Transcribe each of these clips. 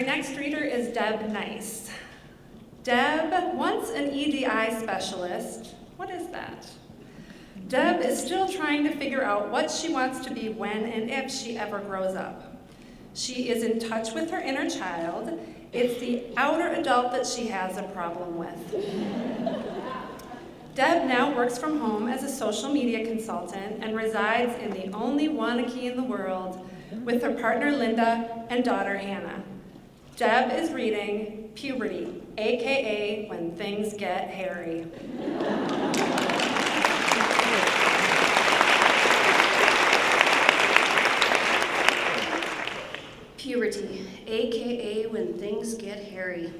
next reader is Deb Nies. Deb, once an EDI specialist, what is that? Deb is still trying to figure out what she wants to be when and if she ever grows up. She is in touch with her inner child. It's the outer adult that she has a problem with. Deb now works from home as a social media consultant and resides in the only Wanakee in the world with her partner Linda and daughter Hannah. Deb is reading Puberty, aka When Things Get Hairy. Puberty, aka When Things Get Hairy.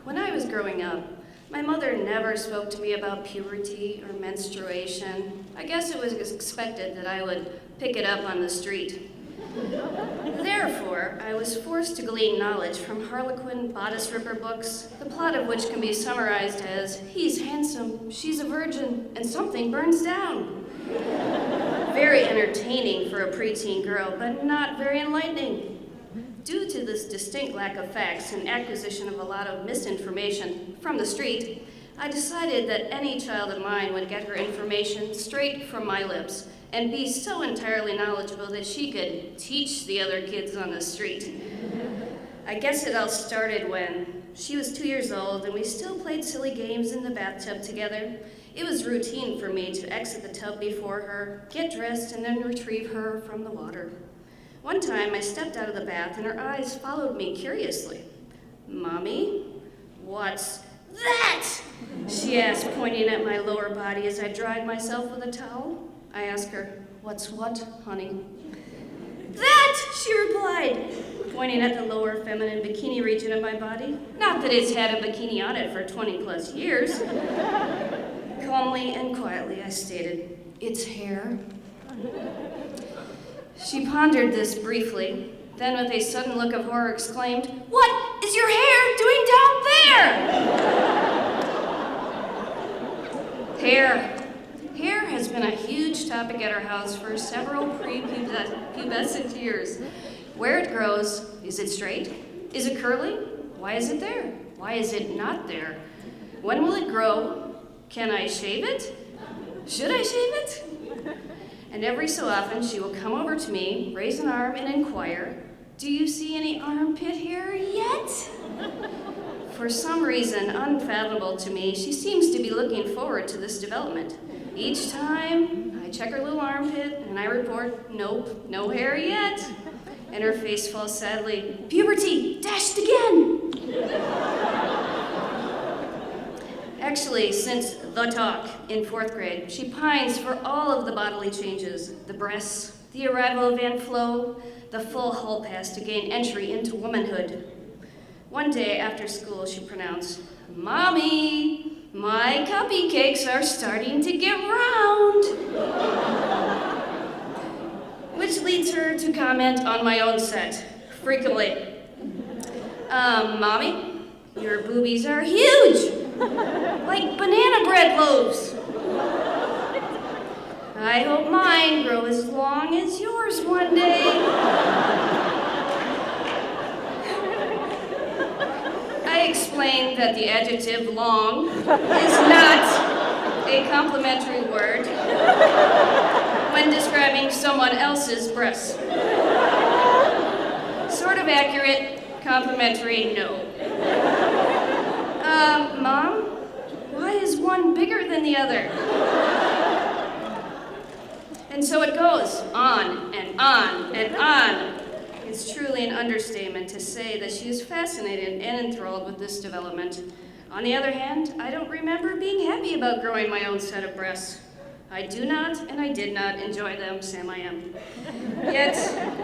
When I was growing up, my mother never spoke to me about puberty or menstruation. I guess it was expected that I would pick it up on the street. Therefore, I was forced to glean knowledge from Harlequin bodice ripper books, the plot of which can be summarized as, he's handsome, she's a virgin, and something burns down. Very entertaining for a preteen girl, but not very enlightening. Due to this distinct lack of facts and acquisition of a lot of misinformation from the street, I decided that any child of mine would get her information straight from my lips and be so entirely knowledgeable that she could teach the other kids on the street. I guess it all started when she was 2 years old and we still played silly games in the bathtub together. It was routine for me to exit the tub before her, get dressed, and then retrieve her from the water. One time I stepped out of the bath and her eyes followed me curiously. "Mommy, what's that?" she asked, pointing at my lower body as I dried myself with a towel. I asked her, "What's what, honey?" "That," she replied, pointing at the lower feminine bikini region of my body. Not that it's had a bikini on it for 20 plus years. Calmly and quietly I stated, "It's hair." She pondered this briefly, then with a sudden look of horror exclaimed, "What is your hair doing down there?" Hair. Hair has been a huge topic at our house for several pre-pubescent years. Where it grows, is it straight? Is it curly? Why is it there? Why is it not there? When will it grow? Can I shave it? Should I shave it? And every so often she will come over to me, raise an arm, and inquire, "Do you see any armpit hair yet?" For some reason unfathomable to me, she seems to be looking forward to this development. Each time, I check her little armpit, and I report, "Nope, no hair yet." And her face falls sadly, "Puberty, dashed again." Actually, since the talk in 4th grade, she pines for all of the bodily changes, the breasts, the arrival of Van Flo, the full hall pass to gain entry into womanhood. One day after school, she pronounced, "Mommy, my cupcakes are starting to get round." Which leads her to comment on my own set, frequently. "Mommy, your boobies are huge, like banana bread loaves. I hope mine grow as long as yours one day." I explained that the adjective long is not a complimentary word when describing someone else's breasts. Sort of accurate, complimentary, no. Mom, why is one bigger than the other?" And so it goes on and on and on. It's truly an understatement to say that she is fascinated and enthralled with this development. On the other hand, I don't remember being happy about growing my own set of breasts. I do not, and I did not enjoy them, Sam I am. Yet,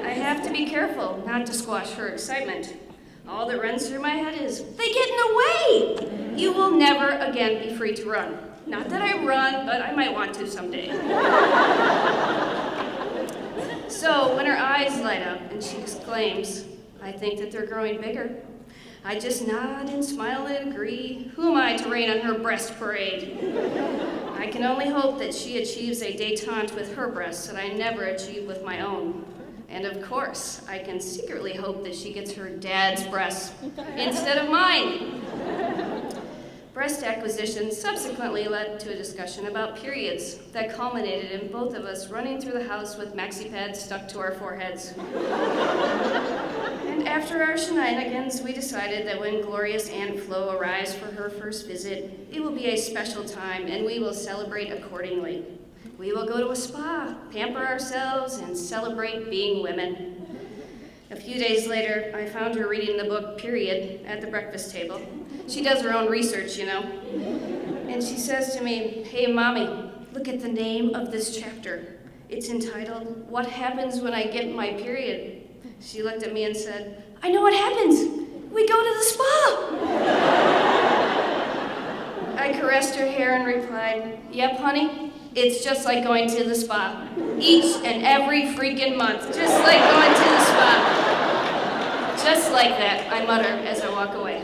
I have to be careful not to squash her excitement. All that runs through my head is, "They get in the way! You will never again be free to run." Not that I run, but I might want to someday. So when her eyes light up and she exclaims, "I think that they're growing bigger," I just nod and smile and agree. Who am I to rain on her breast parade? I can only hope that she achieves a détente with her breasts that I never achieved with my own. And of course, I can secretly hope that she gets her dad's breasts instead of mine. Breast acquisition subsequently led to a discussion about periods that culminated in both of us running through the house with maxi pads stuck to our foreheads. And after our shenanigans, we decided that when glorious Aunt Flo arrives for her first visit, it will be a special time and we will celebrate accordingly. We will go to a spa, pamper ourselves, and celebrate being women. A few days later, I found her reading the book Period at the breakfast table. She does her own research, you know. And she says to me, "Hey, Mommy, look at the name of this chapter. It's entitled, What Happens When I Get My Period?" She looked at me and said, "I know what happens. We go to the spa." I caressed her hair and replied, "Yep, honey, it's just like going to the spa. Each and every freaking month, just like going to the spa." Just like that, I mutter as I walk away.